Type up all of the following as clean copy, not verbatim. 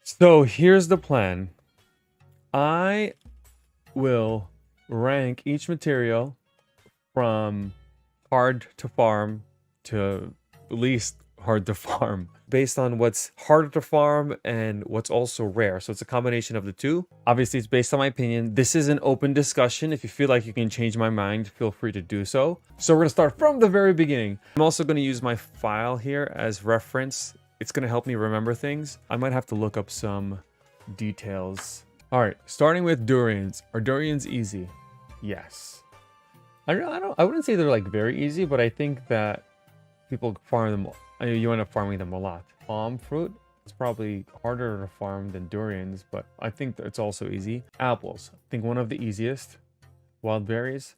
So here's the plan. I will rank each material from hard to farm to least hard to farm based on what's harder to farm and what's also rare. So it's a combination of the two. Obviously, it's based on my opinion. This is an open discussion. If you feel like you can change my mind, feel free to do so. So we're going to start from the very beginning. I'm also going to use my file here as reference. It's going to help me remember things. I might have to look up some details. All right, starting with durians. Are durians easy? Yes. I wouldn't say they're like very easy, but I think that people farm them. You end up farming them a lot. Palm fruit, it's probably harder to farm than durians, but I think it's also easy. Apples, I think one of the easiest. Wild berries,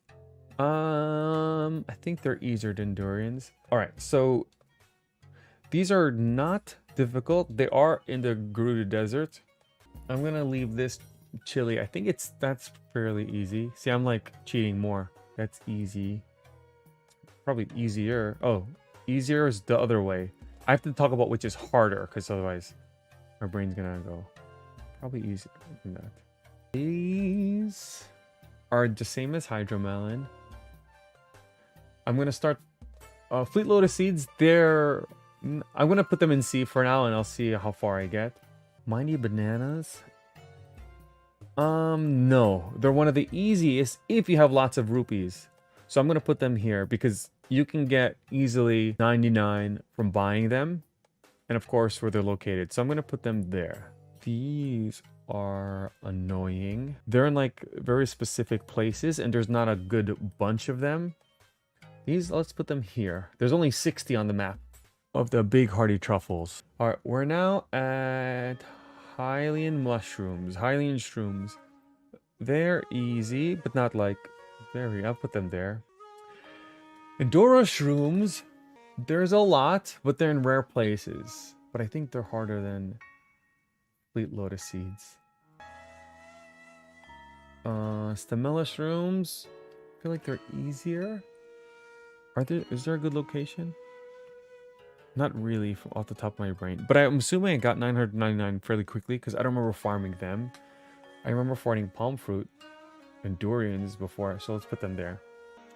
I think they're easier than durians. All right, so these are not difficult. They are in the Gerudo Desert. I'm gonna leave this chili. I think that's fairly easy. See, I'm like cheating more. That's easy. Probably easier. Oh, easier is the other way. I have to talk about which is harder, because otherwise my brain's gonna go. Probably easier than that. These are the same as hydromelon. I'm gonna start Fleet Lotus seeds. I'm gonna put them in C for now, and I'll see how far I get. Mighty bananas. No, they're one of the easiest if you have lots of rupees. So I'm gonna put them here because you can get easily 99 from buying them, and of course where they're located. So I'm gonna put them there. These are annoying. They're in like very specific places, and there's not a good bunch of them. These, let's put them here. There's only 60 on the map of the big hardy truffles. All right, we're now at Hylian mushrooms, Hylian shrooms. They're easy, but not like very. I'll put them there. Endora shrooms, there's a lot, but they're in rare places. But I think they're harder than Fleet Lotus seeds. Stamella shrooms, I feel like they're easier. Is there a good location? Not really off the top of my brain, but I'm assuming I got 999 fairly quickly because I don't remember farming them. I remember farming palm fruit and durians before, so let's put them there.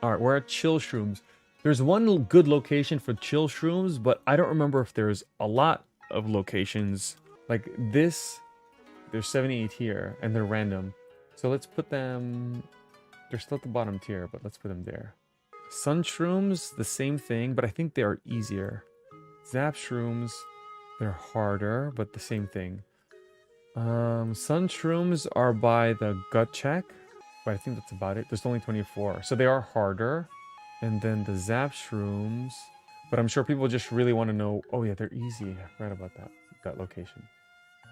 All right, we're at chill shrooms. There's one good location for chill shrooms, but I don't remember if there's a lot of locations. Like this, there's 78 here, and they're random. So let's put them... They're still at the bottom tier, but let's put them there. Sun shrooms, the same thing, but I think they are easier. Zap shrooms, they're harder, but the same thing. Sun shrooms are by the gut check, but I think that's about it. There's only 24, so they are harder. And then the zap shrooms, but I'm sure people just really want to know. Oh yeah, they're easy. I forgot about that location.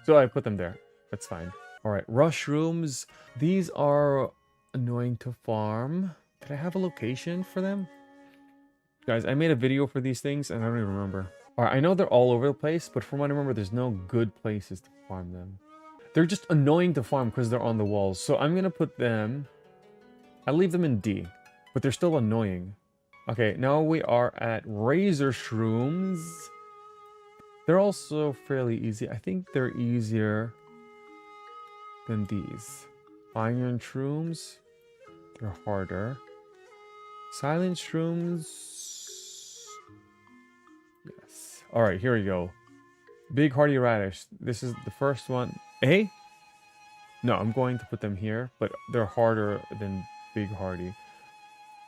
So I put them there. That's fine. All right, rush shrooms. These are annoying to farm. Did I have a location for them? Guys, I made a video for these things and I don't even remember. All right, I know they're all over the place, but from what I remember, there's no good places to farm them. They're just annoying to farm because they're on the walls. So I'm going to put them... I'll leave them in D, but they're still annoying. Okay, now we are at razor shrooms. They're also fairly easy. I think they're easier than these. Iron shrooms, they're harder. Silent shrooms. Yes. All right, here we go. Big hardy radish. This is the first one. A? No, I'm going to put them here, but they're harder than big hardy.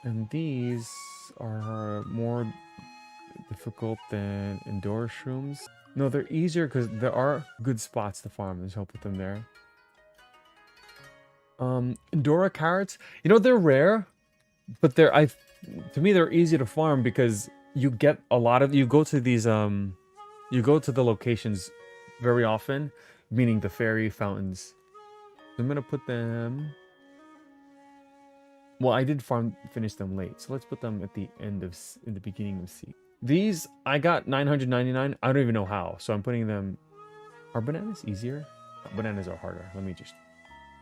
And these are more difficult than Endora shrooms. No, they're easier because there are good spots to farm, so I'll put them there. Endora carrots, you know, they're rare, but to me they're easy to farm because you get a lot of, you go to these you go to the locations very often, meaning the fairy fountains. I'm gonna put them... Well, I did finish them late, so let's put them at the end of, in the beginning of C. These, I got 999. I don't even know how, so I'm putting them... Are bananas easier? Bananas are harder. Let me just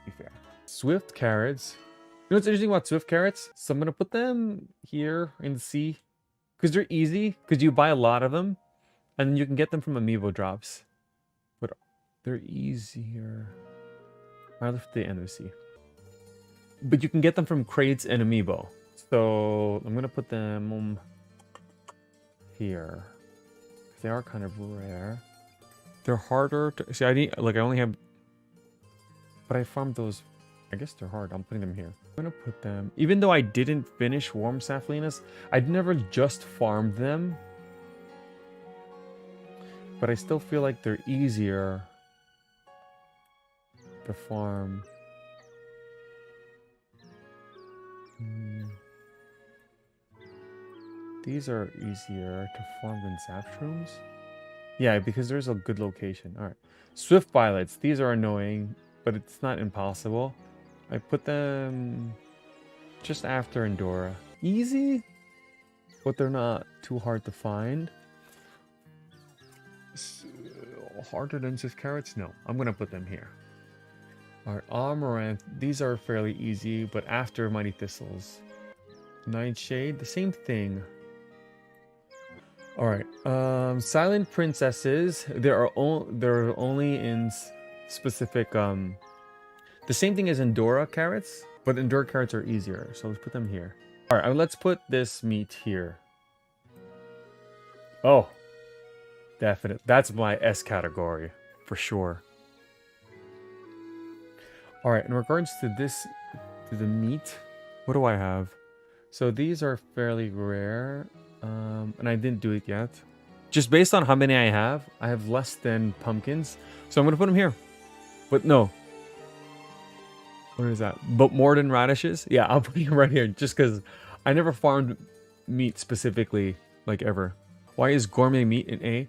be fair. Swift carrots. You know what's interesting about swift carrots? So I'm gonna put them here in C, because they're easy, because you buy a lot of them, and you can get them from amiibo drops. But They're easier. I left the end of the sea. But you can get them from crates and amiibo. So I'm gonna put them here. They are kind of rare. They're harder to see. I only have, but I farmed those. I guess they're hard. I'm putting them here. I'm gonna put them. Even though I didn't finish Warm Saphalinas, I'd never just farmed them. But I still feel like they're easier to farm. These are easier to farm than Zapshrooms. Yeah, because there's a good location. Alright. Swift Violets. These are annoying, but it's not impossible. I put them just after Endora. Easy, but they're not too hard to find. Harder than Swift Carrots? No. I'm going to put them here. Alright, Amaranth. These are fairly easy, but after Mighty Thistles. Nightshade. The same thing. Alright, Silent Princesses, they're only in specific, the same thing as Endora carrots, but Endora carrots are easier, so let's put them here. Alright, let's put this meat here. Oh, definite. That's my S category, for sure. Alright, in regards to this, to the meat, what do I have? So these are fairly rare. And I didn't do it yet. Just based on how many I have less than pumpkins. So I'm going to put them here. But no. What is that? But more than radishes? Yeah, I'll put them right here. Just because I never farmed meat specifically, like ever. Why is gourmet meat in A?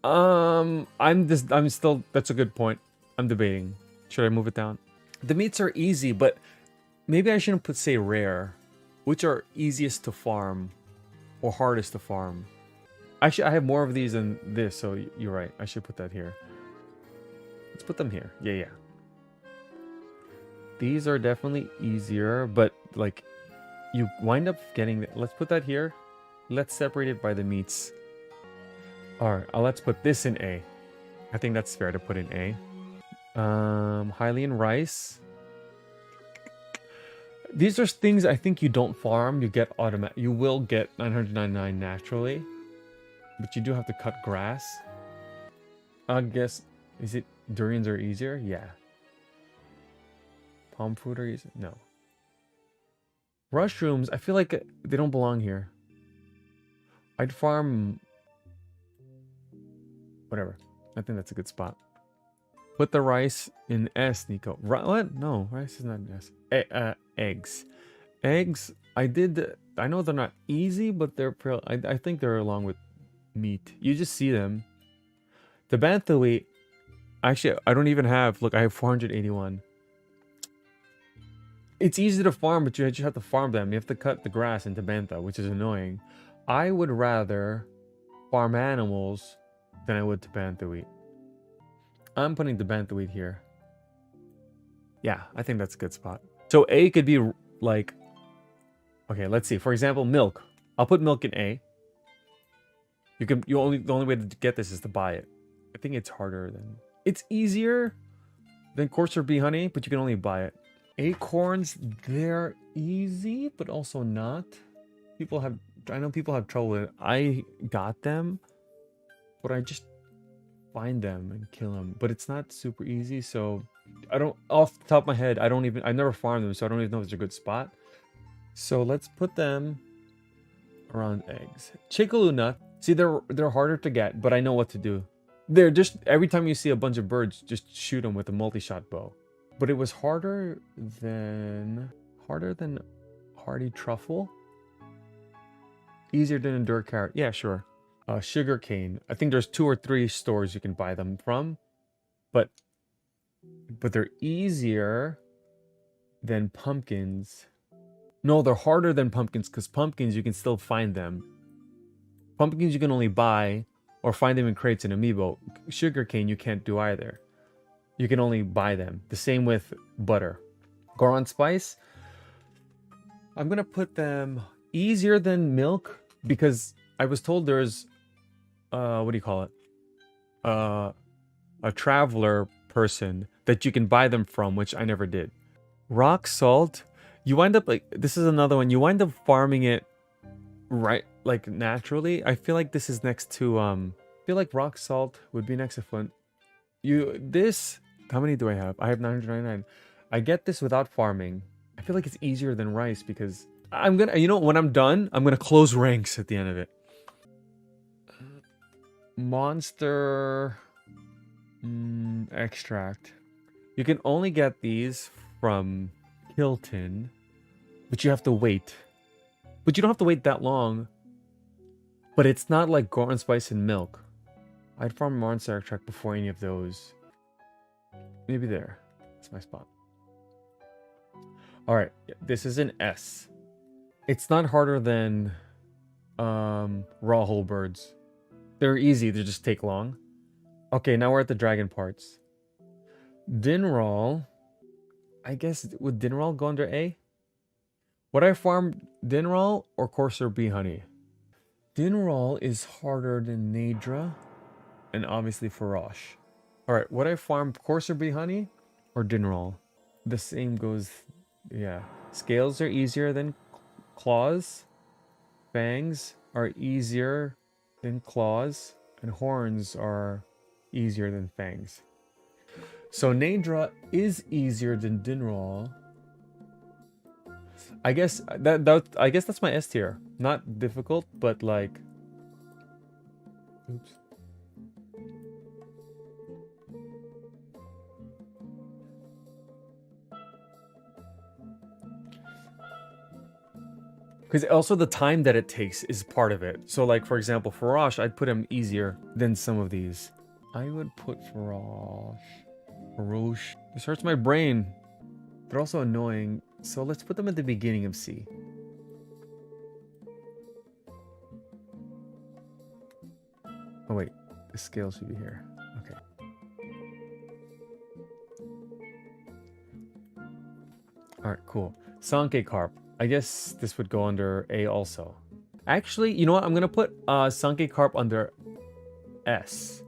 I'm still, that's a good point. I'm debating. Should I move it down? The meats are easy, but maybe I shouldn't say rare. Which are easiest to farm? Or hardest to farm. Actually, I have more of these than this, so you're right. I should put that here. Let's put them here. Yeah. These are definitely easier, but like, you wind up getting... Let's put that here. Let's separate it by the meats. Alright, let's put this in A. I think that's fair to put in A. Hylian rice. These are things I think you don't farm, you get automatic. You will get 999 naturally, but you do have to cut grass. I guess, is it durians are easier? Yeah. Palm fruit are easier? No. Mushrooms, I feel like they don't belong here. I'd farm... Whatever. I think that's a good spot. Put the rice in S, Nico. What? No, rice is not in S. Eggs. Eggs, I know they're not easy, but they're I think they're along with meat. You just see them. The bantha wheat, actually, I don't even have, look, I have 481. It's easy to farm, but you just have to farm them. You have to cut the grass into bantha, which is annoying. I would rather farm animals than I would to bantha wheat. I'm putting the bantha wheat here. Yeah, I think that's a good spot. So A could be like, okay, let's see. For example, milk. I'll put milk in A. The only way to get this is to buy it. I think it's harder than, it's easier than coarser bee honey, but you can only buy it. Acorns, they're easy, but also not. I know people have trouble with it. I got them, but I just find them and kill them. But it's not super easy, so I don't, off the top of my head, I never farmed them, so I don't even know if it's a good spot. So let's put them around eggs. Chikaloo nut. See, they're harder to get, but I know what to do. They're just, every time you see a bunch of birds, just shoot them with a multi-shot bow. But it was harder than hardy truffle. Easier than endure carrot. Yeah, sure. Sugar cane. I think there's 2 or 3 stores you can buy them from, but they're easier than pumpkins. No, they're harder than pumpkins because pumpkins you can still find them. Pumpkins you can only buy or find them in crates in amiibo. Sugarcane you can't do either. You can only buy them. The same with butter. Goron spice. I'm gonna put them easier than milk because I was told there's what do you call it? a traveler person that you can buy them from, which I never did. Rock salt, you wind up like this is another one. You wind up farming it right like naturally. I feel like this is next to I feel like rock salt would be next to flint. This how many do I have? I have 999. I get this without farming. I feel like it's easier than rice because I'm gonna when I'm done, I'm gonna close ranks at the end of it. Monster extract. You can only get these from Hilton, but you have to wait. But you don't have to wait that long. But it's not like Goron Spice and Milk. I'd farm Monster Extract before any of those. Maybe there. That's my spot. Alright, this is an S. It's not harder than raw whole birds. They're easy, they just take long. Okay, now we're at the dragon parts. Dinral. I guess, would Dinral go under A? Would I farm Dinral or Courser Bee Honey? Dinral is harder than Nadra, and obviously Farosh. Alright, would I farm Courser Bee Honey or Dinral? The same goes, yeah. Scales are easier than claws. Fangs are easier than claws. And horns are easier than fangs. So Nadra is easier than Dinral. I guess I guess that's my S tier. Not difficult, but like oops. Because also the time that it takes is part of it. So like for example, Farosh, I'd put him easier than some of these. I would put Farosh. This hurts my brain. They're also annoying. So let's put them at the beginning of C. Oh wait, the scale should be here. Okay. Alright, cool. Sankey Carp. I guess this would go under A also. Actually, you know what? I'm gonna put Sankey Carp under S.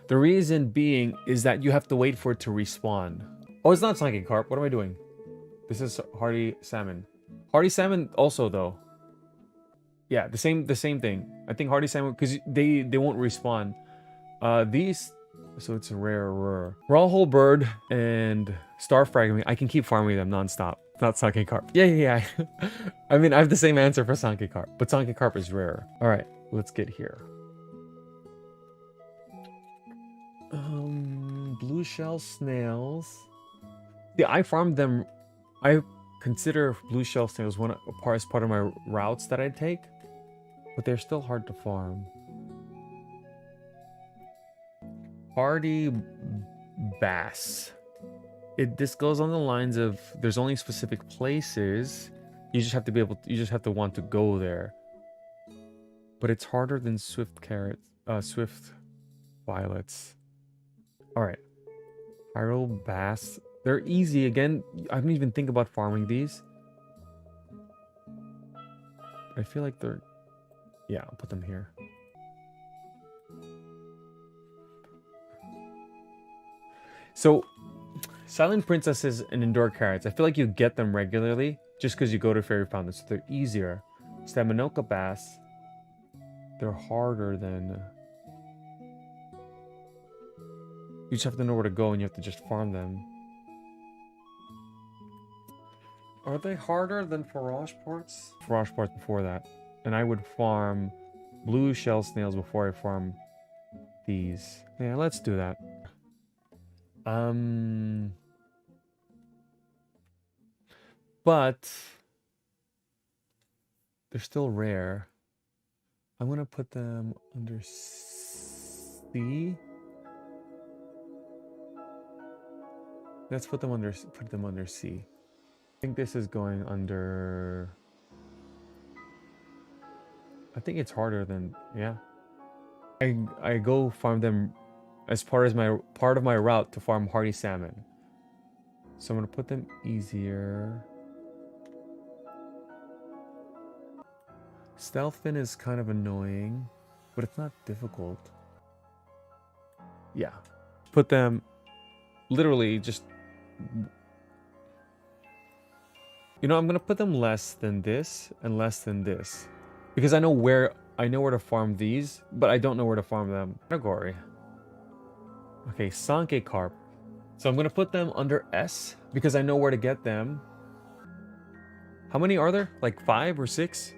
The reason being is that you have to wait for it to respawn. Oh, it's not Sankey Carp. What am I doing? This is Hardy Salmon. Hardy Salmon also though. Yeah, the same thing. I think Hardy Salmon because they won't respawn. These so it's a rarer. Raw whole bird and star fragment. I can keep farming them nonstop. Not Sankey Carp. Yeah. I mean, I have the same answer for Sankey Carp, but Sankey Carp is rarer. All right, let's get here. Blue shell snails. Yeah, I farmed them. I consider blue shell snails as part of my routes that I take, but they're still hard to farm. Hardy bass. This goes on the lines of there's only specific places. You just have to be able to, you just have to want to go there. But it's harder than swift violets. All right. Spiral bass. They're easy again. I didn't even think about farming these. I feel like they're yeah, I'll put them here. So Silent Princesses and Indoor Carrots, I feel like you get them regularly just because you go to Fairy Fountain, so they're easier. Staminoka Bass, they're harder than... You just have to know where to go and you have to just farm them. Are they harder than Farosh parts? Farosh parts before that. And I would farm blue shell snails before I farm these. Yeah, let's do that. But they're still rare. I'm gonna put them under C. Let's put them under C. I think this is going under. I think it's harder than yeah. I go farm them as part of my route to farm hardy salmon. So I'm gonna put them easier. Stealthfin is kind of annoying, but it's not difficult. Yeah. put them literally just... You know, I'm gonna put them less than this and less than this. Because I know where to farm these, but I don't know where to farm them. Category. Okay, Sanke Carp. So I'm gonna put them under S because I know where to get them. How many are there? Like 5 or 6?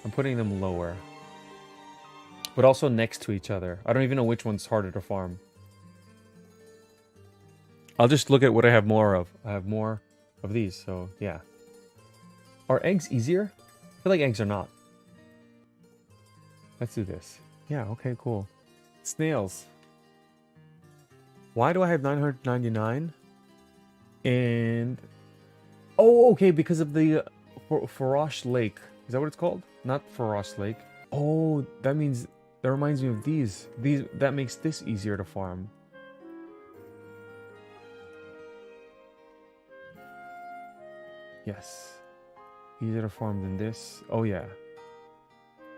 I'm putting them lower. But also next to each other. I don't even know which one's harder to farm. I'll just look at what I have more of. I have more of these, so yeah. Are eggs easier? I feel like eggs are not. Let's do this. Yeah, okay, cool. Snails. Why do I have 999? And... Oh, okay, because of the Farosh Lake. Is that what it's called? Not Farosh Lake. Oh, that means... That reminds me of these. That makes this easier to farm. Yes. Easier to farm than this. Oh, yeah.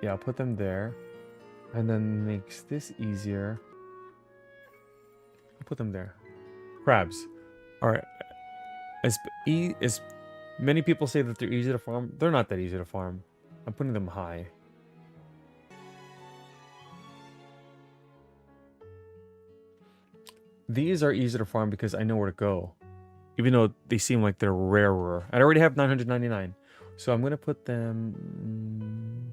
Yeah, I'll put them there. And then makes this easier. I'll put them there. Crabs. Alright. As many people say that they're easy to farm, they're not that easy to farm. I'm putting them high. These are easy to farm because I know where to go. Even though they seem like they're rarer. I already have 999. So I'm going to put them...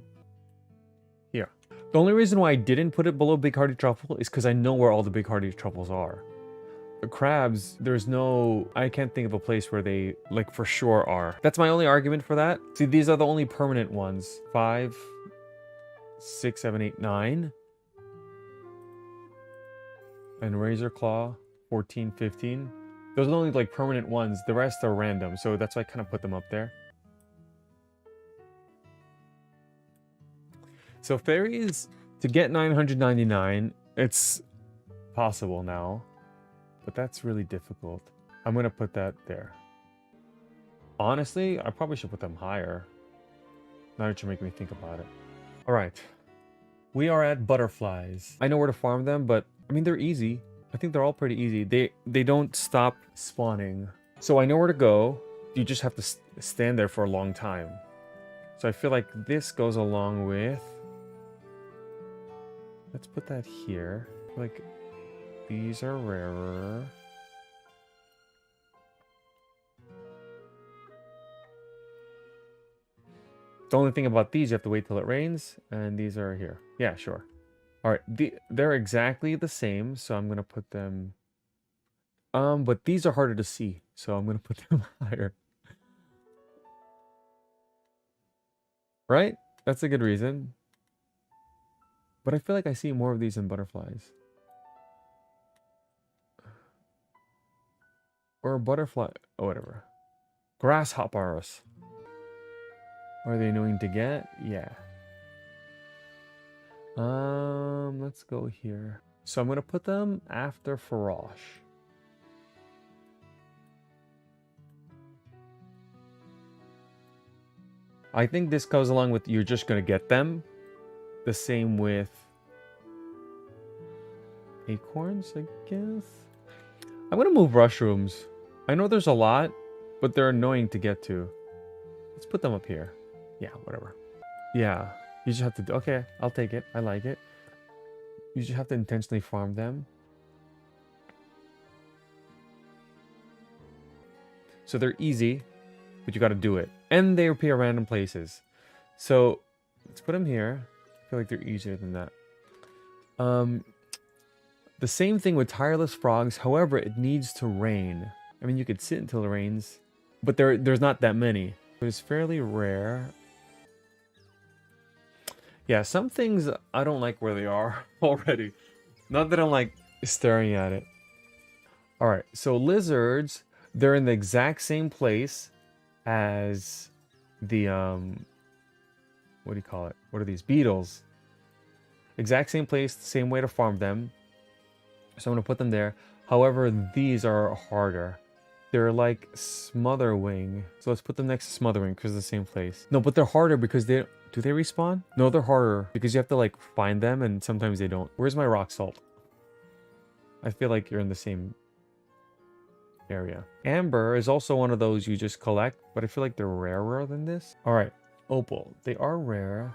here. The only reason why I didn't put it below Big Hardy Truffle is because I know where all the Big Hardy Truffles are. The crabs, there's no... I can't think of a place where they, like, for sure are. That's my only argument for that. See, these are the only permanent ones. 5, 6, 7, 8, 9. And Razor Claw, 14, 15. Those are the only, like, permanent ones. The rest are random, so that's why I kind of put them up there. So fairies, to get 999, it's possible now. But that's really difficult. I'm going to put that there. Honestly, I probably should put them higher. Now that you make me think about it. Alright. We are at butterflies. I know where to farm them, but I mean, they're easy. I think they're all pretty easy. They don't stop spawning. So I know where to go. You just have to stand there for a long time. So I feel like this goes along with... Let's put that here. Like, these are rarer. The only thing about these, you have to wait till it rains. And these are here. Yeah, sure. Alright, they're exactly the same, so I'm gonna put them... but these are harder to see, so I'm gonna put them higher. Right? That's a good reason. But I feel like I see more of these in butterflies. Or a butterfly... Oh, whatever. Grasshoppers. Are they annoying to get? Yeah. Let's go here. So I'm gonna put them after Farosh. I think this goes along with you're just gonna get them. The same with acorns, I guess. I'm gonna move mushrooms. I know there's a lot, but they're annoying to get to. Let's put them up here. Yeah, whatever. Yeah. You just have to... Okay, I'll take it. I like it. You just have to intentionally farm them. So they're easy, but you got to do it. And they appear random places. So let's put them here. I feel like they're easier than that. The same thing with tireless frogs. However, it needs to rain. I mean, you could sit until it rains, but there's not that many. It's fairly rare. Yeah, some things I don't like where they are already. Not that I'm like staring at it. Alright, so lizards, they're in the exact same place as the, what do you call it? What are these? Beetles. Exact same place, same way to farm them. So I'm going to put them there. However, these are harder. They're like Smotherwing. So let's put them next to Smotherwing because it's the same place. No, but they're harder because Do they respawn? No, they're harder because you have to like find them and sometimes they don't. Where's my rock salt? I feel like you're in the same area. Amber is also one of those you just collect, but I feel like they're rarer than this. All right, opal. They are rare.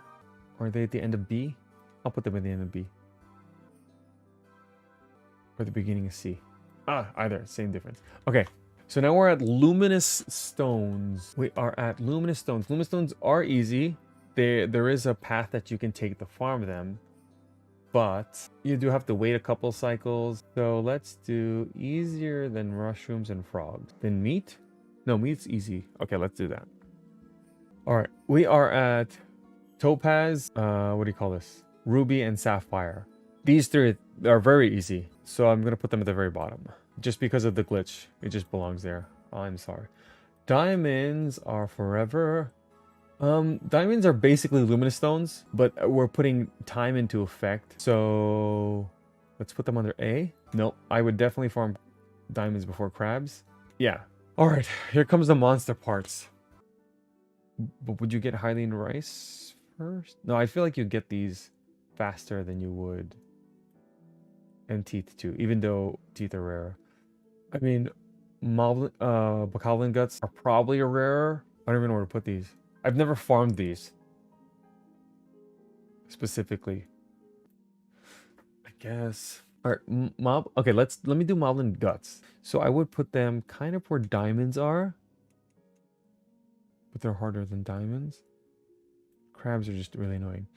Are they at the end of B? I'll put them at the end of B. Or the beginning of C. Ah, either. Same difference. Okay, so now we're at luminous stones. We are at luminous stones. Luminous stones are easy. There is a path that you can take to farm them. But you do have to wait a couple cycles. So let's do easier than mushrooms and frogs. Then meat? No, meat's easy. Okay, let's do that. All right, we are at topaz. What do you call this? Ruby and sapphire. These three are very easy. So I'm going to put them at the very bottom. Just because of the glitch. It just belongs there. I'm sorry. Diamonds are forever. Diamonds are basically luminous stones, but we're putting time into effect. So let's put them under A. Nope, I would definitely farm diamonds before crabs. Yeah. All right, here comes the monster parts. But would you get Hylian rice first? No, I feel like you get these faster than you would. And teeth too, even though teeth are rare. I mean, Bokoblin guts are probably rarer. I don't even know where to put these. I've never farmed these specifically. I guess. All right, okay, let me do Moblin guts. So I would put them kind of where diamonds are, but they're harder than diamonds. Crabs are just really annoying.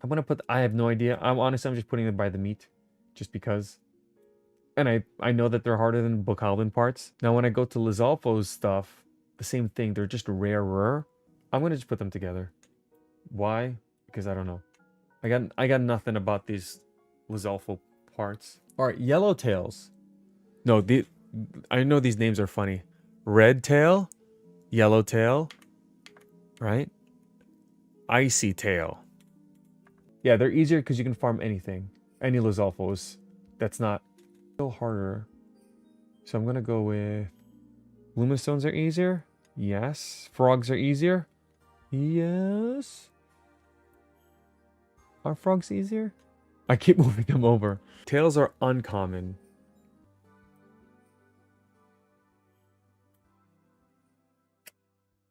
I'm gonna put. I have no idea. I'm just putting them by the meat, just because. And I know that they're harder than Bokoblin parts. Now when I go to Lizalfo's stuff, the same thing. They're just rarer. I'm gonna just put them together. Why? Because I don't know. I got nothing about these Lizalfo parts. All right, yellow tails. No, I know these names are funny. Red tail, yellow tail, right? Icy tail. Yeah, they're easier because you can farm anything, any Lizalfos. That's not still harder. So I'm gonna go with luminous stones are easier. Yes, frogs are easier. Yes. Are frogs easier? I keep moving them over. Tails are uncommon.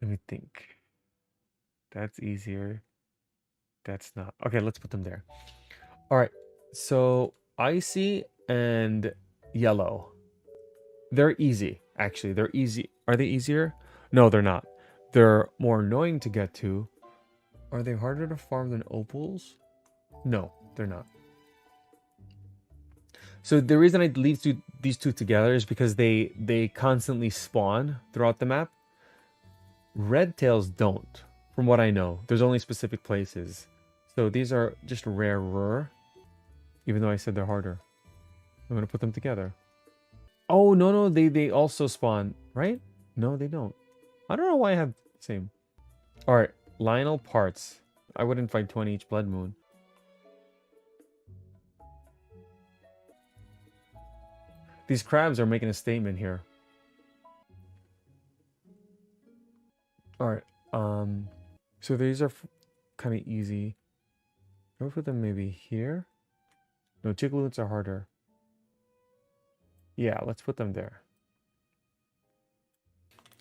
Let me think. That's easier. That's not. Okay, let's put them there. All right. So icy and yellow. They're easy, actually. They're easy. Are they easier? No, they're not. They're more annoying to get to. Are they harder to farm than opals? No, they're not. So the reason I leave these two together is because they constantly spawn throughout the map. Red tails don't, from what I know. There's only specific places. So these are just rarer, even though I said they're harder. I'm going to put them together. Oh, no, they also spawn, right? No, they don't. I don't know why I have the same. All right, Lionel parts. I wouldn't fight 20 each blood moon. These crabs are making a statement here. All right, so these are kind of easy. Go for them maybe here. No, Chickaloots are harder. Yeah, let's put them there.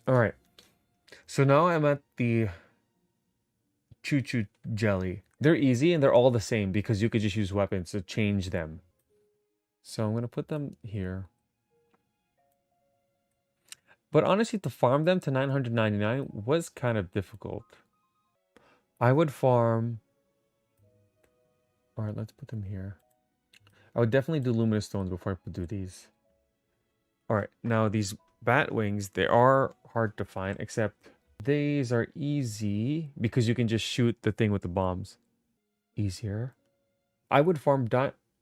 All right. So now I'm at the Choo Choo Jelly. They're easy and they're all the same because you could just use weapons to change them. So I'm going to put them here. But honestly, to farm them to 999 was kind of difficult. I would farm... All right, let's put them here. I would definitely do luminous stones before I do these. All right, now these bat wings, they are hard to find, except these are easy because you can just shoot the thing with the bombs. Easier. I would farm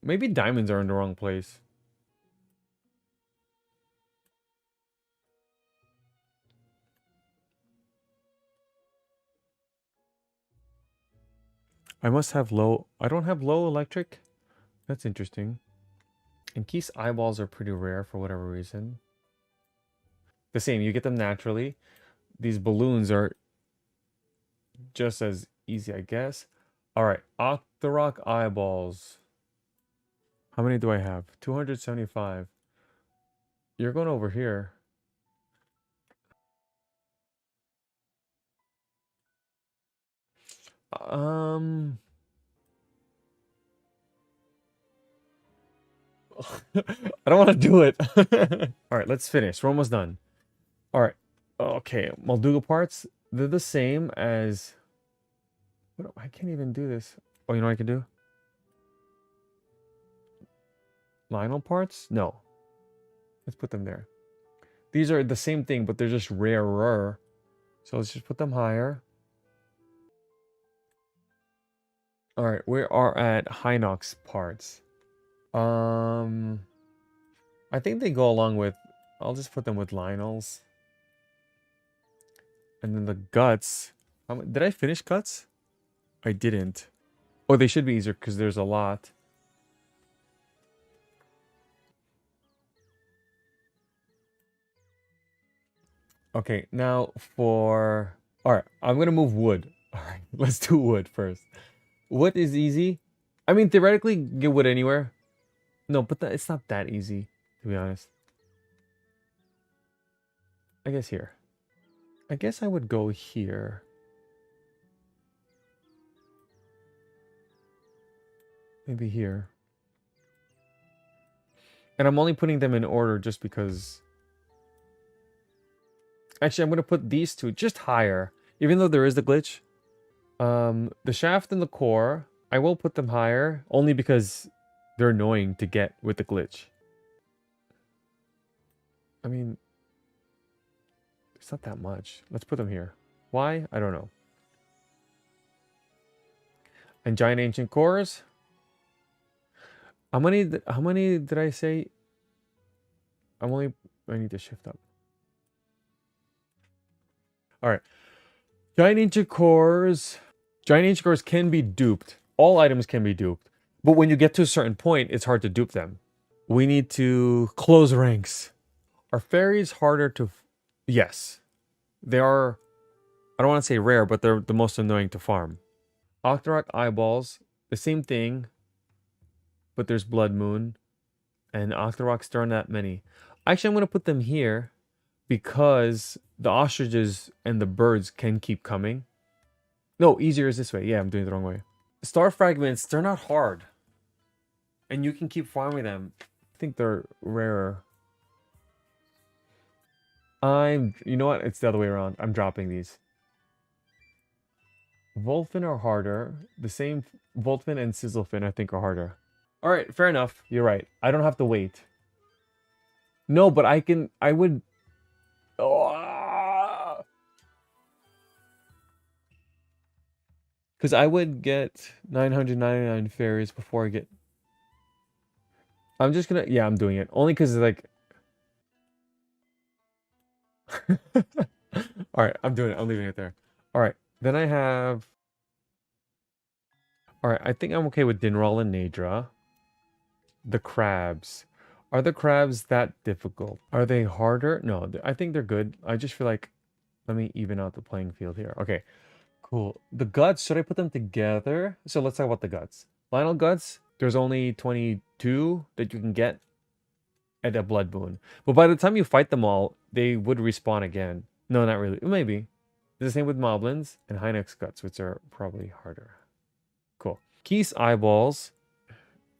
maybe diamonds are in the wrong place. I must have low... I don't have low electric. That's interesting. And Keith's eyeballs are pretty rare for whatever reason. The same, you get them naturally. These balloons are just as easy, I guess. All right, Octorok eyeballs. How many do I have? 275. You're going over here. Um, I don't want to do it. All right, let's finish. We're almost done. All right. Okay, Molduga parts. They're the same as. I can't even do this. Oh, you know what I can do? Lionel parts? No. Let's put them there. These are the same thing, but they're just rarer. So let's just put them higher. All right, we are at Hinox parts. I think they go along with. I'll just put them with Lionels. And then the guts. Did I finish guts? I didn't. Oh, they should be easier because there's a lot. Okay, now for... Alright, I'm going to move wood. Alright, let's do wood first. Wood is easy. I mean, theoretically, get wood anywhere. No, but it's not that easy, to be honest. I guess here. I guess I would go here. Maybe here. And I'm only putting them in order just because... Actually, I'm going to put these two just higher. Even though there is the glitch. The shaft and the core, I will put them higher. Only because they're annoying to get with the glitch. I mean... It's not that much. Let's put them here. Why? I don't know. And giant ancient cores. How many did I say? I need to shift up. All right. Giant ancient cores. Giant ancient cores can be duped. All items can be duped. But when you get to a certain point, it's hard to dupe them. We need to close ranks. Are fairies harder to... Yes. They are... I don't want to say rare, but they're the most annoying to farm. Octorok eyeballs. The same thing. But there's Blood Moon. And Octoroks there aren't that many. Actually, I'm going to put them here. Because the ostriches and the birds can keep coming. No, easier is this way. Yeah, I'm doing it the wrong way. Star fragments, they're not hard. And you can keep farming them. I think they're rarer. You know what? It's the other way around. I'm dropping these. Volfin are harder. The same Volfin and Sizzlefin I think are harder. Alright, fair enough. You're right. I don't have to wait. No, but I would... Because I would get 999 fairies before I get... I'm just gonna... Yeah, I'm doing it. Only because, like... Alright, I'm doing it. I'm leaving it there. Alright, then I have... Alright, I think I'm okay with Dinral and Nadra. The crabs. Are the crabs that difficult? Are they harder? No, I think they're good. I just feel like... Let me even out the playing field here. Okay, cool. The guts, should I put them together? So let's talk about the guts. Lionel guts, there's only 22 that you can get at a Blood Moon. But by the time you fight them all, they would respawn again. No, not really. Maybe. It's the same with Moblins and Hinox guts, which are probably harder. Cool. Keese eyeballs,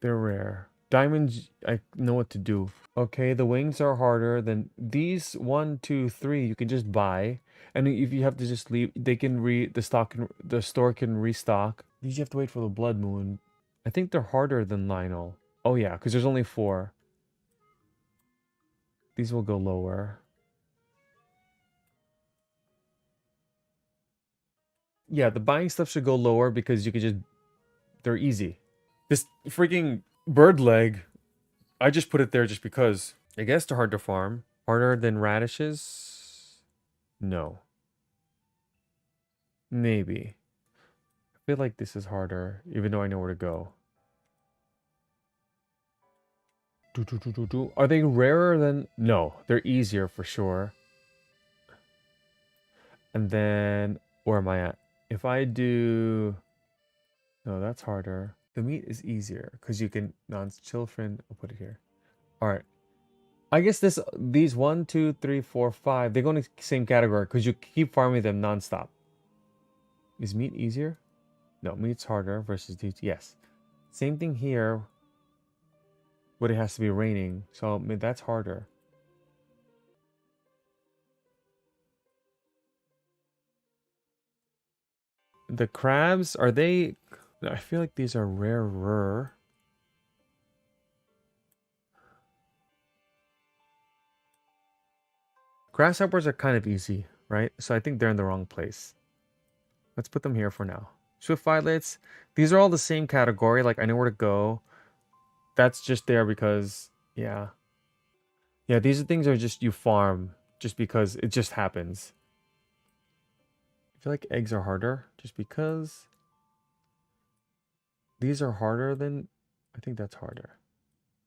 they're rare. Diamonds, I know what to do. Okay, the wings are harder than these 1, 2, 3. You can just buy, and if you have to just leave, they can the store can restock. These you have to wait for the Blood Moon. I think they're harder than Lionel. Oh yeah, because there's only 4. These will go lower. Yeah, the buying stuff should go lower because you can just... They're easy. This freaking bird leg, I just put it there just because. I guess they're hard to farm. Harder than radishes? No. Maybe. I feel like this is harder, even though I know where to go. Are they rarer than... No, they're easier for sure. And then... Where am I at? If I do... No, that's harder. The meat is easier because you can non-children. I'll put it here. All right. I guess these 1, 2, 3, 4, 5, they go in the same category because you keep farming them nonstop. Is meat easier? No, meat's harder versus these. Yes. Same thing here, but it has to be raining. So that's harder. The crabs, are they... I feel like these are rarer. Grasshoppers are kind of easy, right? So I think they're in the wrong place. Let's put them here for now. Swift violets, these are all the same category. Like, I know where to go. That's just there because, yeah. Yeah, these are things are just you farm just because it just happens. I feel like eggs are harder just because these are harder than... I think that's harder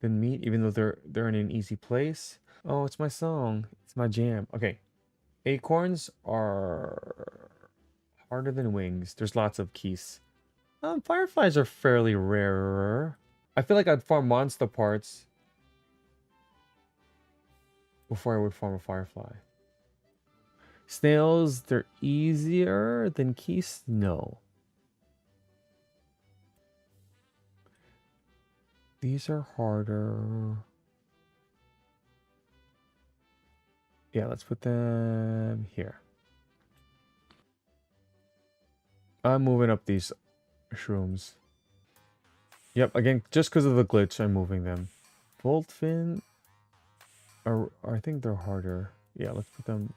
than meat, even though they're in an easy place. Oh, it's my song. It's my jam. Okay. Acorns are harder than wings. There's lots of keys. Fireflies are fairly rarer. I feel like I'd farm monster parts before I would farm a firefly. Snails, they're easier than keys? No. These are harder. Yeah, let's put them here. I'm moving up these shrooms. Yep, again, just because of the glitch, I'm moving them. Voltfin, I think they're harder. Yeah, let's put them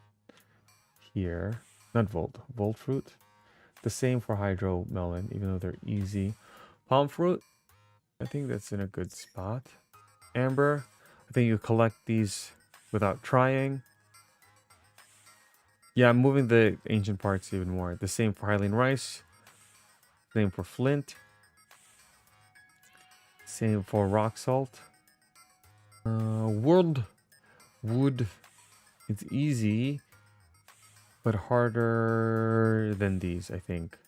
here. Not Volt fruit. The same for hydro melon, even though they're easy. Palm fruit, I think that's in a good spot. Amber, I think you collect these without trying. Yeah, I'm moving the ancient parts even more. The same for Hylian rice. Same for flint. Same for rock salt. World wood. It's easy, but harder than these, I think.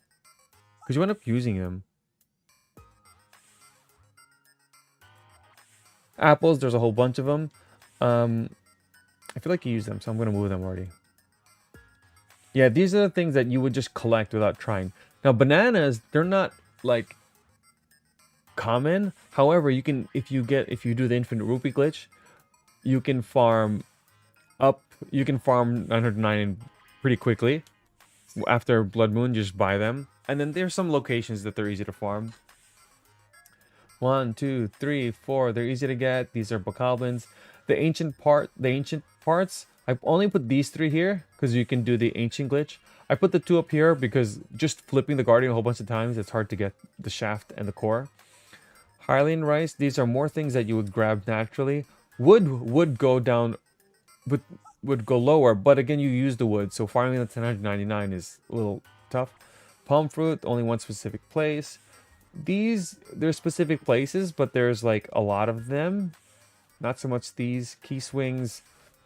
Because you end up using them. Apples, there's a whole bunch of them. I feel like you use them, so I'm going to move them already. Yeah, these are the things that you would just collect without trying. Now, bananas, they're not, like, common. However, you can, if you do the infinite rupee glitch, you can farm 909 pretty quickly. After Blood Moon, just buy them. And then there's some locations that they're easy to farm. 1, 2, 3, 4. They're easy to get. These are bokoblins. The ancient parts, I only put these 3 here because you can do the ancient glitch. I put the 2 up here because just flipping the guardian a whole bunch of times, it's hard to get the shaft and the core. Hylian rice, these are more things that you would grab naturally. Wood would go down, would go lower, but again, you use the wood, so farming the 1099 is a little tough. Palm fruit, only one specific place. There's specific places, but there's like a lot of them. Not so much these. Key swings,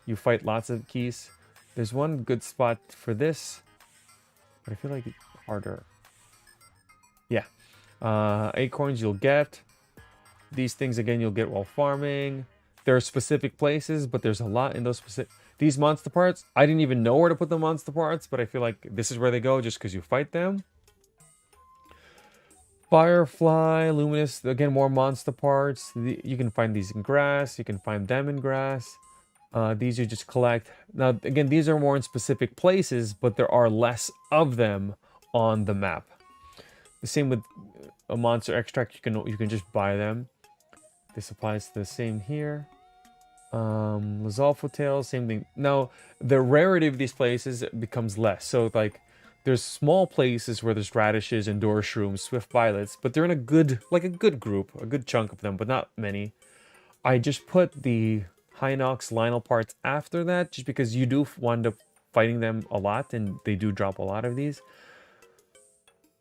you fight lots of keys. There's one good spot for this, but I feel like it's harder. Yeah. Acorns you'll get. These things, again, you'll get while farming. There are specific places, but there's a lot in those specific... These monster parts, I didn't even know where to put the monster parts, but I feel like this is where they go just because you fight them. Firefly, Luminous, again, more monster parts. You can find these in grass. You can find them in grass. These you just collect. Now, again, these are more in specific places, but there are less of them on the map. The same with a monster extract. You can just buy them. This applies to the same here. Lizalfo tail, same thing. Now, the rarity of these places becomes less. So, like, there's small places where there's radishes and door shrooms, swift violets, but they're in a good group, a good chunk of them, but not many. I just put the Hinox Lionel parts after that, just because you do wind up fighting them a lot, and they do drop a lot of these.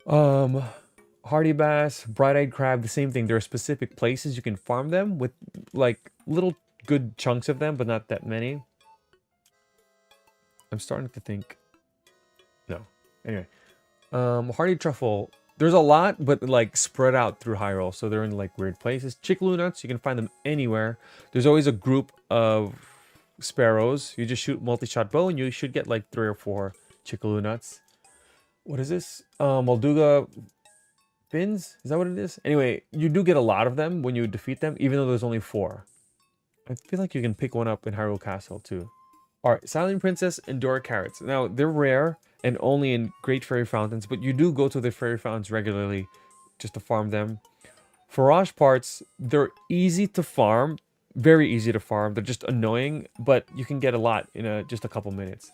Hardy bass, bright-eyed crab, the same thing. There are specific places you can farm them with, like, little good chunks of them, but not that many. I'm starting to think... No. Anyway. Hardy truffle. There's a lot, but like spread out through Hyrule, so they're in like weird places. Chickaloo nuts, you can find them anywhere. There's always a group of sparrows. You just shoot multi-shot bow, and you should get like 3 or 4 chickaloo nuts. What is this? Molduga fins? Is that what it is? Anyway, you do get a lot of them when you defeat them, even though there's only 4. I feel like you can pick one up in Hyrule Castle too. Alright, Silent Princess and Dora Carrots. Now, they're rare and only in Great Fairy Fountains, but you do go to the Fairy Fountains regularly just to farm them. Forage parts, they're easy to farm, very easy to farm. They're just annoying, but you can get a lot in just a couple minutes.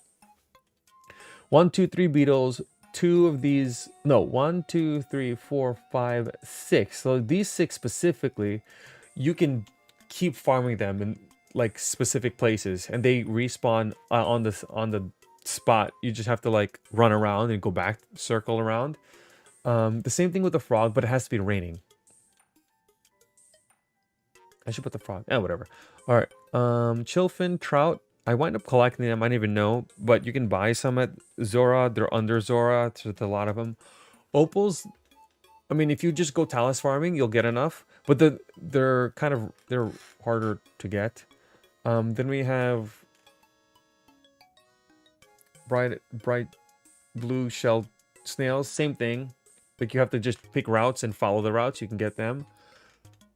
1, 2, 3 beetles, 2 of these, no, 1, 2, 3, 4, 5, 6. So these 6 specifically, you can keep farming them in like specific places, and they respawn on the spot. You just have to like run around and go back, circle around. The same thing with the frog, but it has to be raining. I should put the frog. Whatever. All right. Chillfin, trout. I wind up collecting them. I didn't even know, but you can buy some at Zora. They're under Zora. There's a lot of them. Opals. I mean, if you just go talus farming, you'll get enough, but they're harder to get. Then we have bright blue shell snails. Same thing. Like you have to just pick routes and follow the routes. You can get them.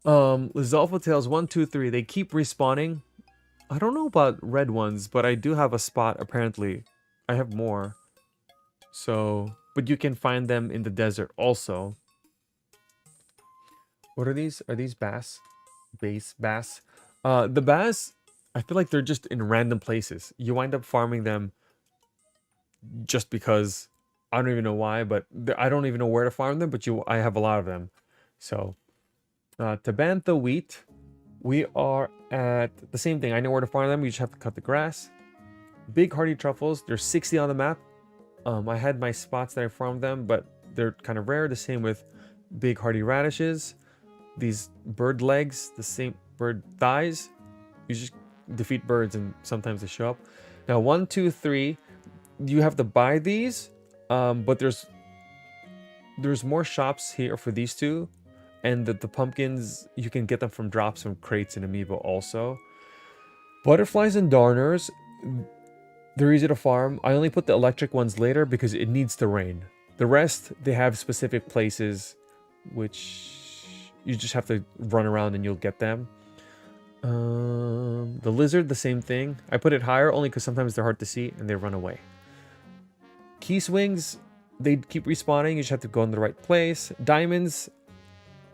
Lizalfa tails 1, 2, 3. They keep respawning. I don't know about red ones, but I do have a spot apparently. I have more. So, but you can find them in the desert also. What are these? Are these bass? Bass? The bass, I feel like they're just in random places. You wind up farming them just because. I don't even know why, but I don't even know where to farm them, but I have a lot of them. So, Tabantha wheat. We are at the same thing. I know where to farm them. You just have to cut the grass. Big hardy truffles. There's 60 on the map. I had my spots that I farmed them, but they're kind of rare. The same with big hardy radishes. These bird legs, the same bird thighs. You just defeat birds and sometimes they show up. Now 1, 2, 3. You have to buy these, but there's more shops here for these two. And the pumpkins, you can get them from drops from crates and amiibo also. Butterflies and darners, they're easy to farm. I only put the electric ones later because it needs to rain. The rest, they have specific places, which you just have to run around and you'll get them. The lizard, the same thing. I put it higher only because sometimes they're hard to see and they run away. Key swings, they keep respawning. You just have to go in the right place. Diamonds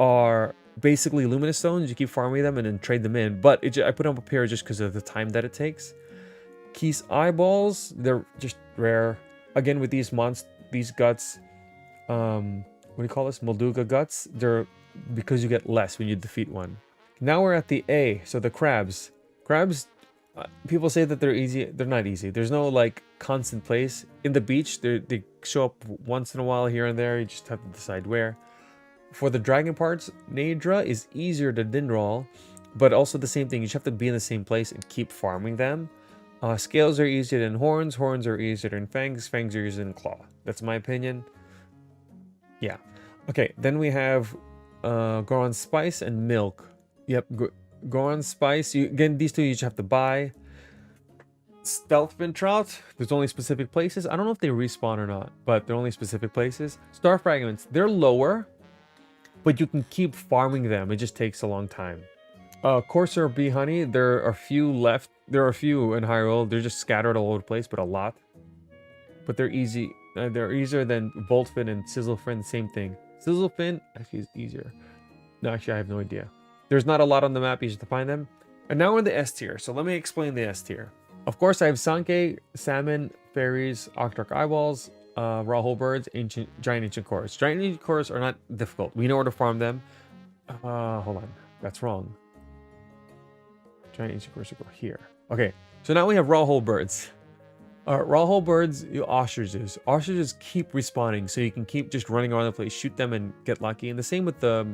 are basically luminous stones. You keep farming them and then trade them in, but I put them up here just because of the time that it takes. Keys eyeballs, they're just rare. Again, with these guts, what do you call this? Molduga guts. They're because you get less when you defeat one. Now we're at the A, so the crabs. Crabs, people say that they're easy. They're not easy. There's no like constant place. In the beach, they show up once in a while here and there. You just have to decide where. For the dragon parts, Nadra is easier than Dindral, but also the same thing. You just have to be in the same place and keep farming them. Scales are easier than horns. Horns are easier than fangs. Fangs are easier than claw. That's my opinion. Yeah. Okay, then we have Goron Spice and Milk. Yep, Goron Spice. Again, these two you just have to buy. Stealthfin Trout, there's only specific places. I don't know if they respawn or not, but they're only specific places. Star Fragments, they're lower, but you can keep farming them. It just takes a long time. Corsair Bee Honey, there are a few left. There are a few in Hyrule. They're just scattered all over the place, but a lot. But they're easy. They're easier than Boltfin and Sizzlefin. Same thing. Sizzlefin actually is easier. No, actually, I have no idea. There's not a lot on the map. You just have to find them. And now we're in the S tier. So let me explain the S tier. Of course, I have Sankey, Salmon, Fairies, Octarch Eyeballs, Raw Hole Birds, Giant Ancient Cores. Giant Ancient Cores are not difficult. We know where to farm them. Hold on. That's wrong. Giant Ancient Cores will go here. Okay. So now we have Raw Hole Birds. Raw Hole Birds, ostriches. Ostriches keep respawning, so you can keep just running around the place, shoot them, and get lucky. And the same with the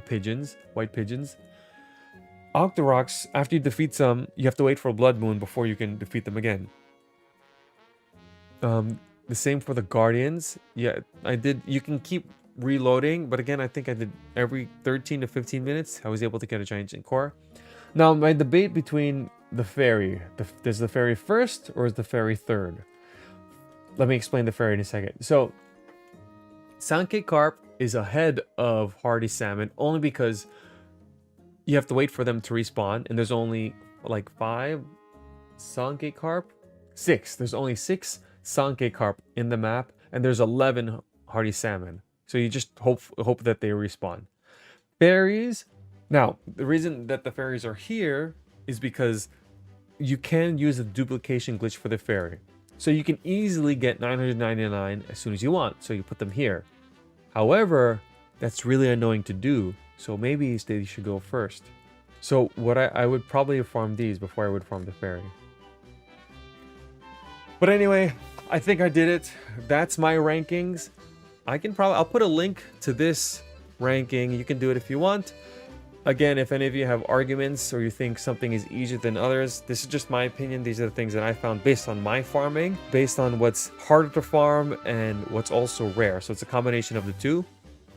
pigeons, white pigeons. Octoroks, after you defeat some, you have to wait for a blood moon before you can defeat them again. The same for the guardians. Yeah, I did. You can keep reloading, but again, I think I did every 13 to 15 minutes. I was able to get a giant core. Now, my debate between the fairy. Is the fairy first or is the fairy third? Let me explain the fairy in a second. So, Sankey Carp is ahead of Hardy Salmon only because you have to wait for them to respawn, and there's only like 5 Sankey Carp? 6. There's only 6 Sankey Carp in the map, and there's 11 Hardy Salmon. So you just hope that they respawn. Fairies. Now, the reason that the fairies are here is because you can use a duplication glitch for the fairy. So you can easily get 999 as soon as you want. So you put them here. However, that's really annoying to do. So maybe they should go first. So what I would probably farm these before I would farm the fairy. But anyway, I think I did it. That's my rankings. I'll put a link to this ranking. You can do it if you want. Again, if any of you have arguments or you think something is easier than others, this is just my opinion. These are the things that I found based on my farming, based on what's harder to farm and what's also rare. So it's a combination of the two.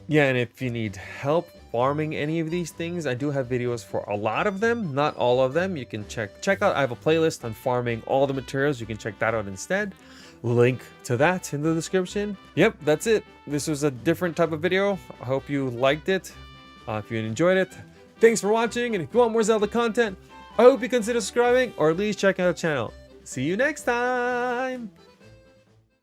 Yeah, and if you need help farming any of these things, I do have videos for a lot of them, not all of them. You can check out. I have a playlist on farming all the materials. You can check that out instead. Link to that in the description. Yep, that's it. This was a different type of video. I hope you liked it. If you enjoyed it, thanks for watching, and if you want more Zelda content, I hope you consider subscribing or at least checking out the channel. See you next time!